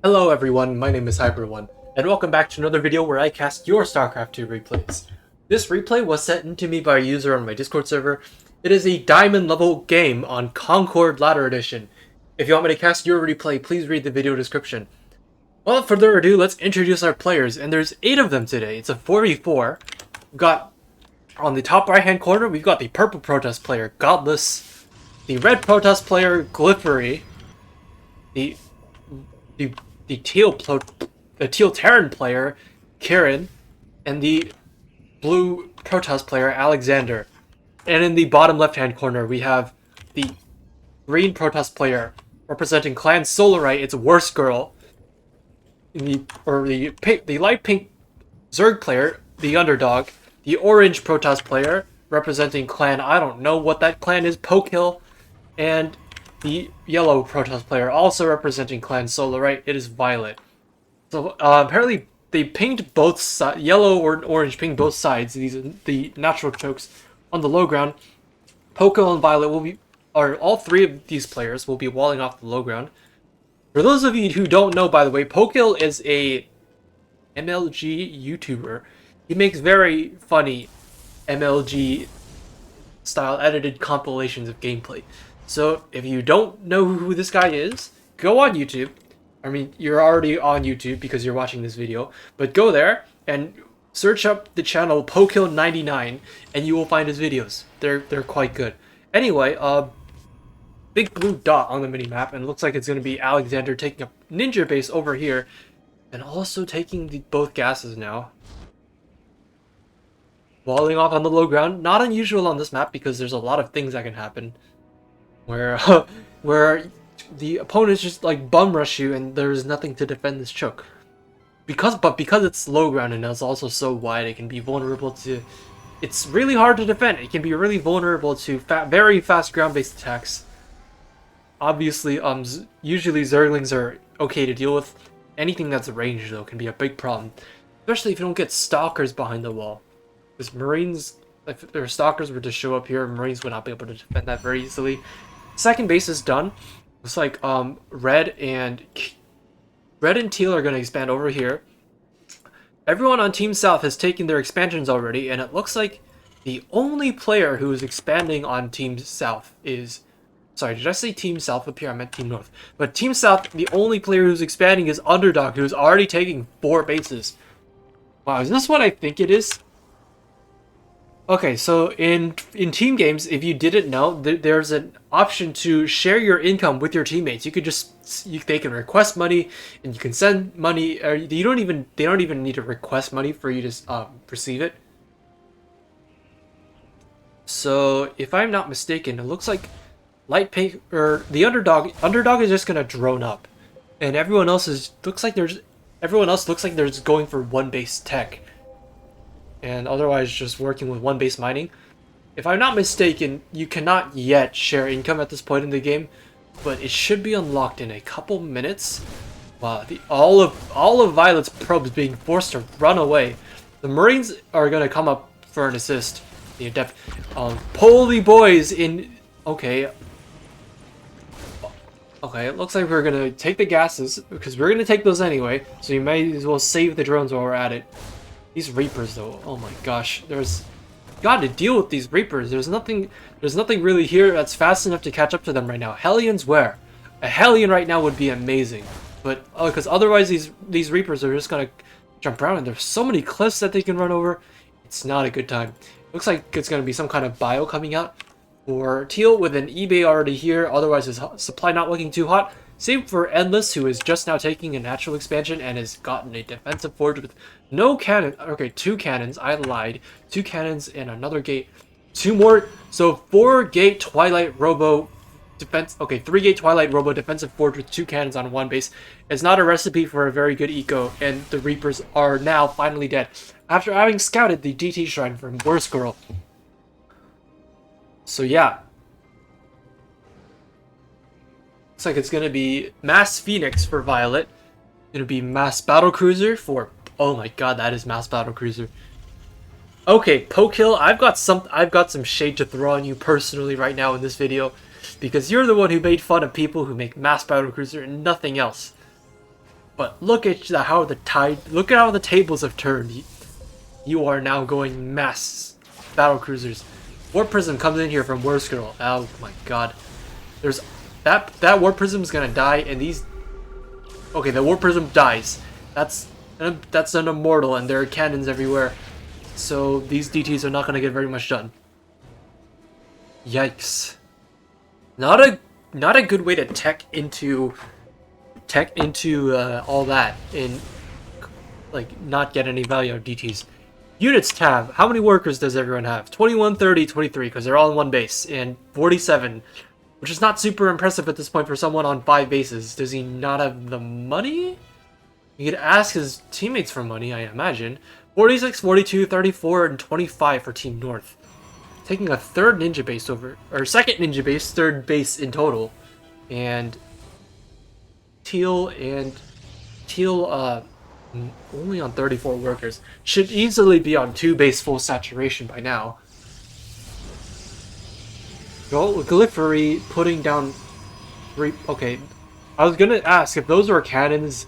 Hello everyone, my name is Hyper1, and welcome back to another video where I cast your StarCraft 2 replays. This replay was sent in to me by a user on my Discord server. It is a diamond level game on Concord Ladder Edition. If you want me to cast your replay, please read the video description. Without further ado, let's introduce our players, and there's 8 of them today. It's a 4v4. We've got, on the top right hand corner, we've got the purple Protest player, Godless, the red Protest player, Gliffery, the the the teal Terran player, Kieran, and the blue Protest player, Alexander. And in the bottom left-hand corner, we have the green Protest player representing Clan Solarite. It's Worst Girl. The light pink Zerg player, the underdog. The orange Protest player representing Clan, I don't know what that clan is, Pokehill. And the yellow Protest player, also representing Clan Solarite, it is Violet. So apparently they pinged both sides, yellow or orange pinged both sides. These are the natural chokes on the low ground. Poco and Violet all three of these players will be walling off the low ground. For those of you who don't know, by the way, Poco is a MLG YouTuber. He makes very funny MLG style edited compilations of gameplay. So if you don't know who this guy is, go on YouTube. I mean, you're already on YouTube because you're watching this video, but go there and search up the channel Pokill99 and you will find his videos. They're quite good. Anyway, big blue dot on the minimap, and it looks like it's going to be Alexander taking a ninja base over here and also taking both gases now. Walling off on the low ground, not unusual on this map because there's a lot of things that can happen where the opponents just like bum rush you and there's nothing to defend this choke. Because it's low ground and it's also so wide, it can be vulnerable to. It's really hard to defend. It can be really vulnerable to very fast ground-based attacks. Obviously, usually Zerglings are okay to deal with. Anything that's ranged though can be a big problem, especially if you don't get stalkers behind the wall. Because Marines, if their stalkers were to show up here, Marines would not be able to defend that very easily. Second base is done. Looks like red and teal are going to expand over here. Everyone on Team South has taken their expansions already, and it looks like the only player who is expanding on Team South is... Sorry, did I say Team South up here? I meant Team North. But Team South, the only player who's expanding is Underdog, who's already taking 4 bases. Wow, is this what I think it is? Okay, so in team games, if you didn't know, there's an option to share your income with your teammates. You could they can request money, and you can send money. Or they don't even need to request money for you to receive it. So if I'm not mistaken, it looks like light pink or the underdog is just gonna drone up, and everyone else looks like they're just going for one base tech. And otherwise just working with one base mining. If I'm not mistaken, you cannot yet share income at this point in the game, but it should be unlocked in a couple minutes. Wow, all of Violet's probes being forced to run away. The Marines are gonna come up for an assist. The depth, Poly boys in. Okay, it looks like we're gonna take the gases because we're gonna take those anyway. So you may as well save the drones while we're at it. These Reapers though, oh my gosh, got to deal with these Reapers. There's nothing really here that's fast enough to catch up to them right now. Hellions where? A Hellion right now would be amazing, but because otherwise these Reapers are just gonna jump around and there's so many cliffs that they can run over. It's not a good time. Looks like it's gonna be some kind of bio coming out for Teal with an eBay already here. Otherwise his supply not looking too hot. Same for Endless, who is just now taking a natural expansion and has gotten a defensive forge with no cannon. Okay, 2 cannons. I lied. 2 cannons and another gate. 2 more. So 4 gate Twilight Robo defense. Okay, 3 gate Twilight Robo defensive forge with 2 cannons on 1 base. It's not a recipe for a very good eco, and the Reapers are now finally dead after having scouted the DT shrine from Worst Girl. So yeah. Looks like it's gonna be Mass Phoenix for Violet. Gonna be Mass Battlecruiser for... Oh my god, that is Mass Battlecruiser. Okay, Pokehill, I've got some shade to throw on you personally right now in this video, because you're the one who made fun of people who make Mass Battlecruiser and nothing else. But look at how the tables have turned. You are now going mass battle cruisers. Warp Prism comes in here from Worst Girl. Oh my god. There's that Warp Prism is gonna die, and these. Okay, the Warp Prism dies. That's an immortal, and there are cannons everywhere. So these DTs are not gonna get very much done. Yikes. Not a good way to tech into all that and like not get any value out of DTs. Units tab. How many workers does everyone have? 21, 30, 23, because they're all in one base, and 47, which is not super impressive at this point for someone on 5 bases. Does he not have the money? He could ask his teammates for money, I imagine. 46, 42, 34, and 25 for Team North. Taking a third ninja base over, or second ninja base, third base in total. And Teal only on 34 workers. Should easily be on 2 base full saturation by now. Glyphery putting down 3. Okay, I was gonna ask if those were cannons.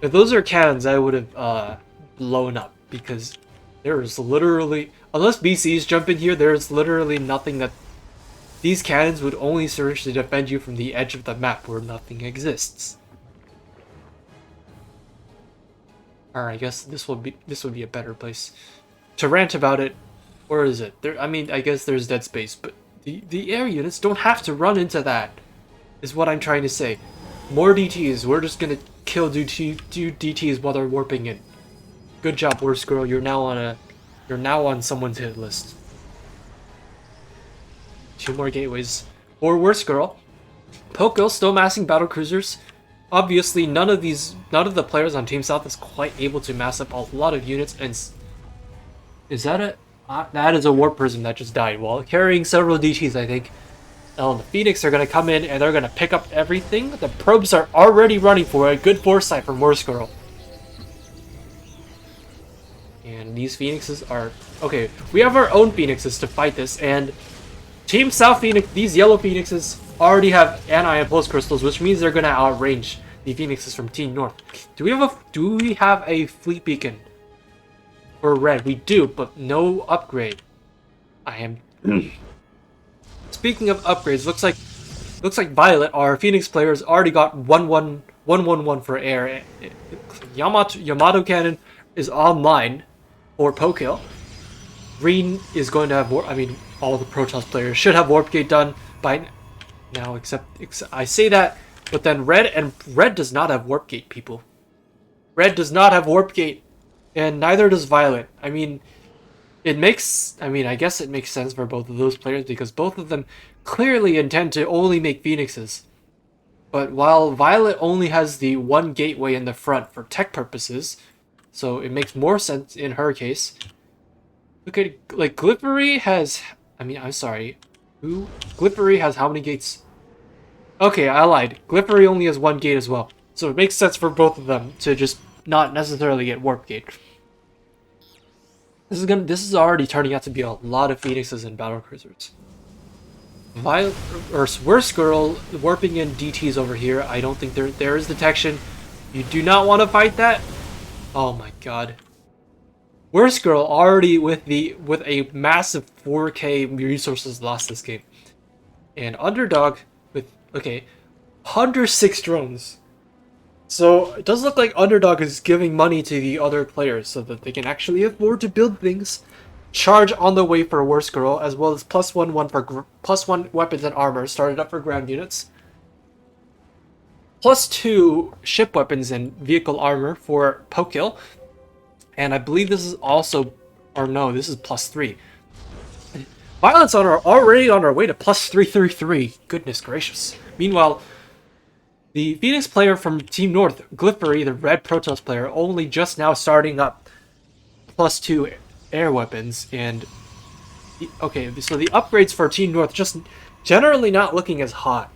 If those are cannons, I would have blown up, because there is literally, unless BCs jump in here, there's literally nothing that these cannons would only serve to defend you from the edge of the map where nothing exists. Alright, I guess this would be a better place to rant about it. Or is it? I mean, I guess there's dead space, but the air units don't have to run into that, is what I'm trying to say. More DTs. We're just gonna kill DTs while they're warping in. Good job, Worst Girl. You're now on someone's hit list. 2 more gateways. Or Worst Girl. Poco still massing battle cruisers. Obviously, none of the players on Team South is quite able to mass up a lot of units. And is that that is a Warp Prism that just died while carrying several DTs, I think. Now the Phoenix are going to come in and they're going to pick up everything. The probes are already running for it. Good foresight from Worst Girl. And these Phoenixes are... Okay, we have our own Phoenixes to fight this, and Team South Phoenix, these yellow Phoenixes already have Anion Pulse Crystals, which means they're going to outrange the Phoenixes from Team North. Do we have a Fleet Beacon for red? We do, but no upgrade. I am... Speaking of upgrades, looks like Violet, our Phoenix players, already got 111 for air. Yamato Cannon is online for Pokill. Green is going to have all the Protoss players should have Warp Gate done by now, except I say that, but then Red does not have Warp Gate, people. Red does not have Warp Gate, and neither does Violet. I guess it makes sense for both of those players because both of them clearly intend to only make Phoenixes. But while Violet only has the 1 gateway in the front for tech purposes, so it makes more sense in her case. Look at, like, Glyphery has... I'm sorry. Glyphery has how many gates? Okay, I lied. Glyphery only has 1 gate as well. So it makes sense for both of them to just not necessarily get Warp Gate. This is already turning out to be a lot of Phoenixes and battle cruisers. Worst Girl warping in DTs over here. I don't think there is detection. You do not want to fight that. Oh my god. Worst Girl already with a massive 4K resources lost this game. And Underdog with 106 drones. So it does look like Underdog is giving money to the other players so that they can actually afford to build things. Charge on the way for Worst Girl, as well as +1 for +1 weapons and armor started up for ground units. +2 ship weapons and vehicle armor for Pokill. And I believe this is also, or no, this is +3. Violence already on our way to +333. Goodness gracious. Meanwhile, the Phoenix player from Team North, Glyphery, the red Protoss player, only just now starting up +2 air weapons, and okay, so the upgrades for Team North just generally not looking as hot.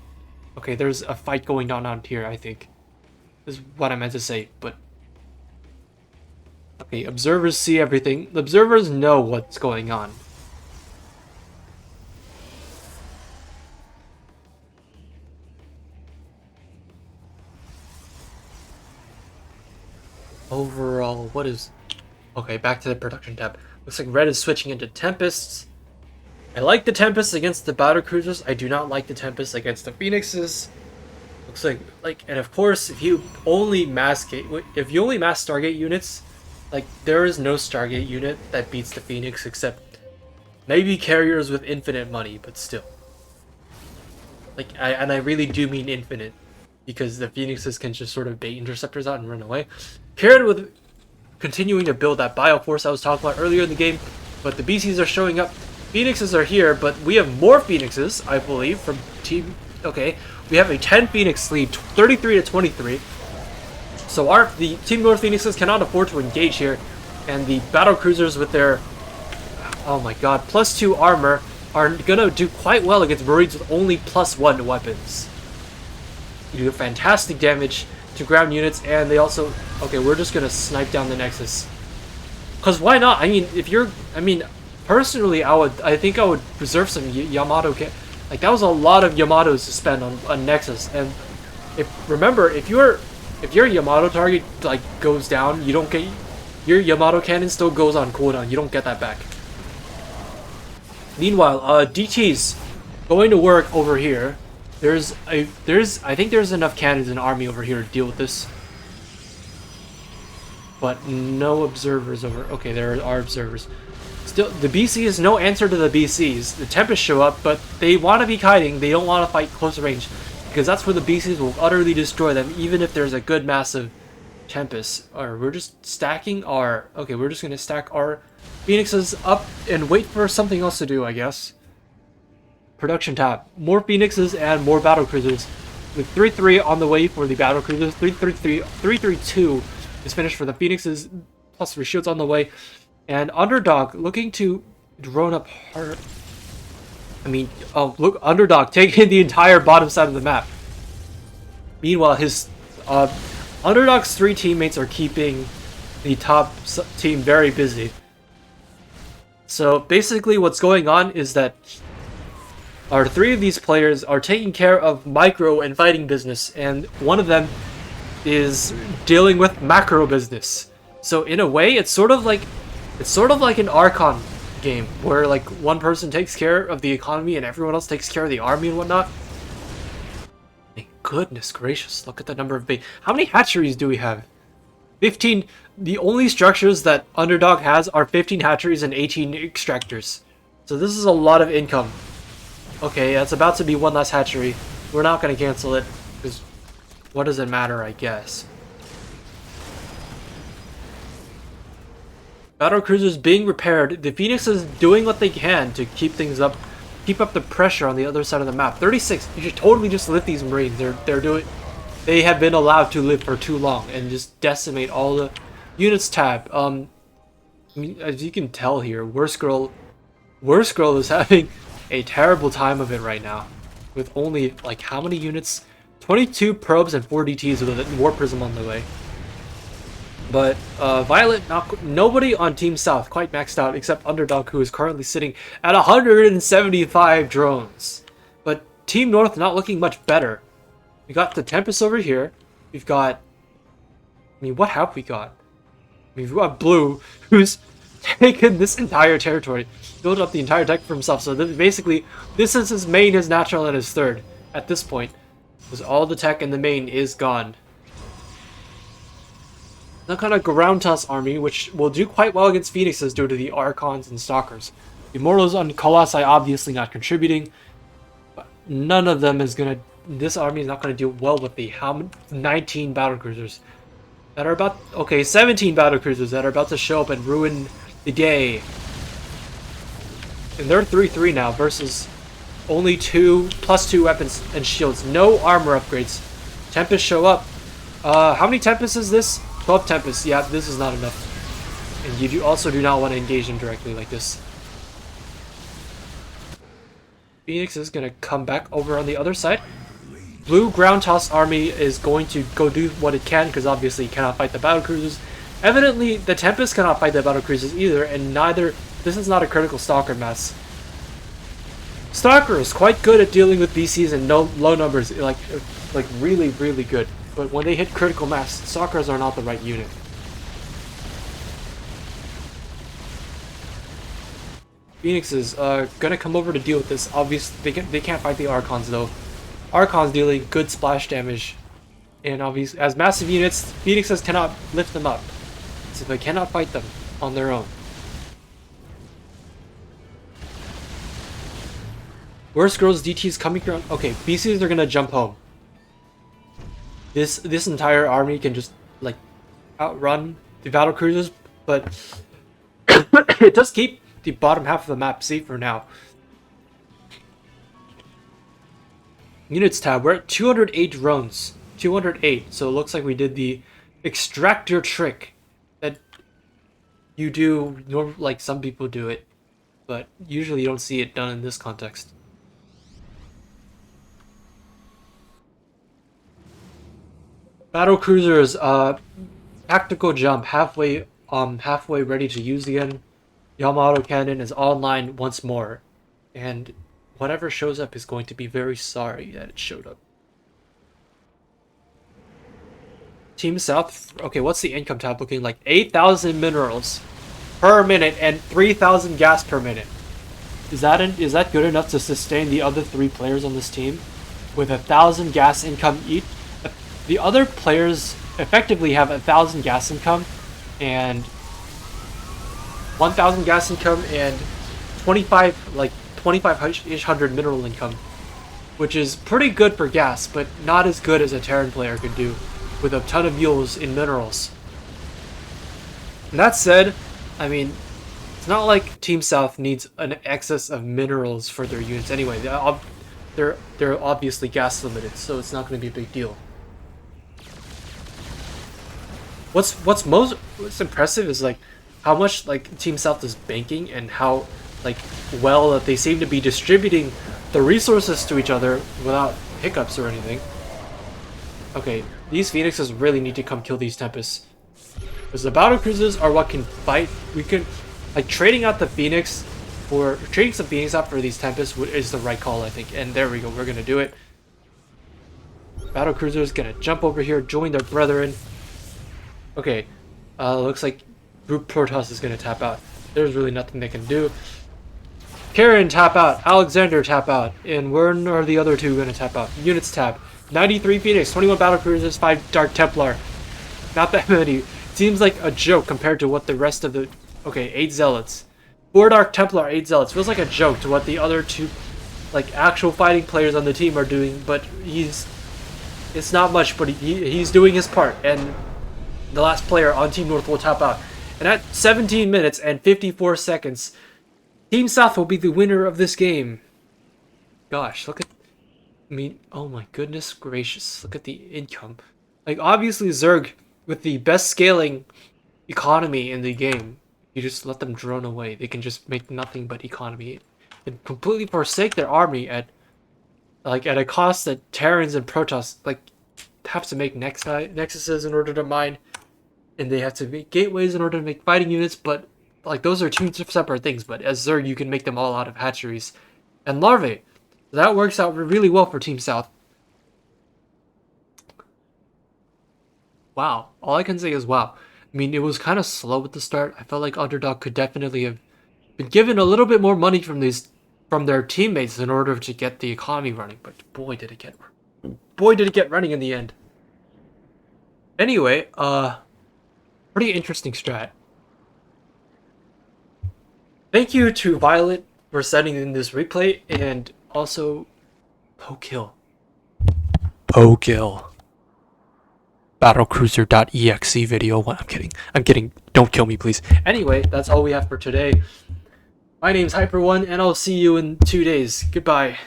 Okay, there's a fight going on out here, I think. This is what I meant to say, but okay, observers see everything. The observers know what's going on. overall, what is... Okay, back to the production tab. Looks like red is switching into Tempests. I like the Tempests against the battle cruisers. I do not like the Tempests against the Phoenixes. Looks like, and of course, if you only mass Stargate units, like there is no Stargate unit that beats the Phoenix except maybe carriers with infinite money, but still. Like, I really do mean infinite, because the Phoenixes can just sort of bait interceptors out and run away. Paired with continuing to build that Bioforce I was talking about earlier in the game, but the BCs are showing up. Phoenixes are here, but we have more Phoenixes, I believe, from Team... Okay, we have a 10 Phoenix lead, 33 to 23. So the Team North Phoenixes cannot afford to engage here, and the battle cruisers with their... Oh my god, +2 armor are gonna do quite well against Marines with only +1 weapons. You do fantastic damage to ground units, and they also... Okay, we're just gonna snipe down the Nexus. Because why not? I mean, if you're... I mean, personally, I think I would reserve some Yamato... Like, that was a lot of Yamatos to spend on Nexus, and... Remember, if your Yamato target, like, goes down, you don't get... Your Yamato cannon still goes on cooldown, you don't get that back. Meanwhile, DT's going to work over here. I think there's enough cannons and army over here to deal with this. But no observers over... Okay, there are observers. Still, the BC is no answer to the BCs. The Tempests show up, but they want to be kiting. They don't want to fight close range, because that's where the BCs will utterly destroy them, even if there's a good massive Tempest. Or we're just stacking our... Okay, we're just going to stack our Phoenixes up and wait for something else to do, I guess. Production tab. More Phoenixes and more battle cruisers. With 3-3 on the way for the battle cruisers. 3-3-2 is finished for the Phoenixes. Plus 3 shields on the way. And Underdog looking to drone up hard. I mean, oh look, Underdog taking the entire bottom side of the map. Meanwhile, his Underdog's 3 teammates are keeping the top team very busy. So basically what's going on is that our 3 of these players are taking care of micro and fighting business, and one of them is dealing with macro business. So in a way, it's sort of like an Archon game, where like one person takes care of the economy and everyone else takes care of the army and whatnot. Goodness gracious, look at the number of how many hatcheries do we have? 15. The only structures that Underdog has are 15 hatcheries and 18 extractors. So this is a lot of income. Okay, that's about to be one last hatchery. We're not going to cancel it, because what does it matter, I guess. Battle cruisers being repaired. The Phoenix is doing what they can to keep things up, keep up the pressure on the other side of the map. 36. You should totally just lift these Marines. They have been allowed to live for too long and just decimate all the units tab. I mean, as you can tell here, Worst Girl is having a terrible time of it right now, with only like how many units? 22 probes and 4 DTs with a War Prism on the way. But Violet, nobody on Team South quite maxed out except Underdog, who is currently sitting at 175 drones. But Team North not looking much better. We got the Tempest over here. We've got... I mean, what have we got? I mean, we've got Blue, who's taken this entire territory, built up the entire deck for himself. So basically, this is his main, his natural, and his third at this point. Because all the tech in the main is gone. Some kind of ground toss army, which will do quite well against Phoenixes due to the Archons and Stalkers. Immortals on Colossi obviously not contributing, but none of them is gonna... This army is not gonna do well with the 19 battle cruisers that are about... Okay, 17 battle cruisers that are about to show up and ruin the day. And they're 3-3 now versus only +2 weapons and shields. No armor upgrades. Tempests show up. How many Tempests is this? 12 Tempests. Yeah, this is not enough. And you also do not want to engage them directly like this. Phoenix is going to come back over on the other side. Blue ground toss army is going to go do what it can, because obviously it cannot fight the battle cruisers. Evidently, the Tempest cannot fight the battle cruisers either, and neither... This is not a critical Stalker mess. Stalker is quite good at dealing with BCs and low numbers, like really, really good. But when they hit critical mass, Stalkers are not the right unit. Phoenix is gonna come over to deal with this. Obviously, they can't fight the Archons though. Archons dealing good splash damage, and obviously as massive units, Phoenixes cannot lift them up, so they cannot fight them on their own. Worst girls DTs coming around. Okay, BCs are gonna jump home. This entire army can just like outrun the battle cruisers, but it does keep the bottom half of the map safe for now. Units tab, we're at 208 drones. 208, so it looks like we did the extractor trick that you do, like some people do it, but usually you don't see it done in this context. Battle cruisers, tactical jump, halfway ready to use again. Yamato cannon is online once more, and whatever shows up is going to be very sorry that it showed up. Team South, okay, what's the income tab looking like? 8,000 minerals per minute and 3,000 gas per minute. Is that good enough to sustain the other 3 players on this team with 1,000 gas income each? The other players effectively have 1,000 gas income and 1,000 gas income and 2,500 mineral income, which is pretty good for gas, but not as good as a Terran player could do with a ton of mules in minerals. And that said, I mean, it's not like Team South needs an excess of minerals for their units anyway. They're obviously gas limited, so it's not going to be a big deal. What's most impressive is like how much like Team South is banking and how like well that they seem to be distributing the resources to each other without hiccups or anything. Okay, these Phoenixes really need to come kill these Tempests, because the battle cruisers are what can fight. We can like trading some Phoenix out for these Tempests is the right call, I think. And there we go, we're gonna do it. Battle cruisers gonna jump over here, join their brethren. Okay, looks like Group Protoss is gonna tap out. There's really nothing they can do. Karen tap out, Alexander tap out, and when are the other 2 gonna tap out? Units tab. 93 Phoenix, 21 battle cruisers, 5 Dark Templar. Not that many. Seems like a joke compared to what the rest of the... Okay, 8 Zealots. 4 Dark Templar, 8 Zealots. Feels like a joke to what the other 2, like, actual fighting players on the team are doing, but it's not much, but he's doing his part, and the last player on Team North will tap out. And at 17 minutes and 54 seconds, Team South will be the winner of this game. Gosh, look at... I mean, oh my goodness gracious, look at the income. Like, obviously Zerg, with the best scaling economy in the game, you just let them drone away. They can just make nothing but economy and completely forsake their army at a cost that Terrans and Protoss, like, have to make nexuses in order to mine, and they have to make gateways in order to make fighting units, but, like, those are 2 separate things. But as Zerg, you can make them all out of hatcheries and larvae. That works out really well for Team South. Wow. All I can say is wow. I mean, it was kind of slow at the start. I felt like Underdog could definitely have been given a little bit more money from their teammates in order to get the economy running. But boy, did it get running in the end. Anyway, pretty interesting strat. Thank you to Violet for sending in this replay, and also Pokill. Battlecruiser.exe video. I'm kidding. Don't kill me, please. Anyway, that's all we have for today. My name's Hyper1, and I'll see you in 2 days. Goodbye.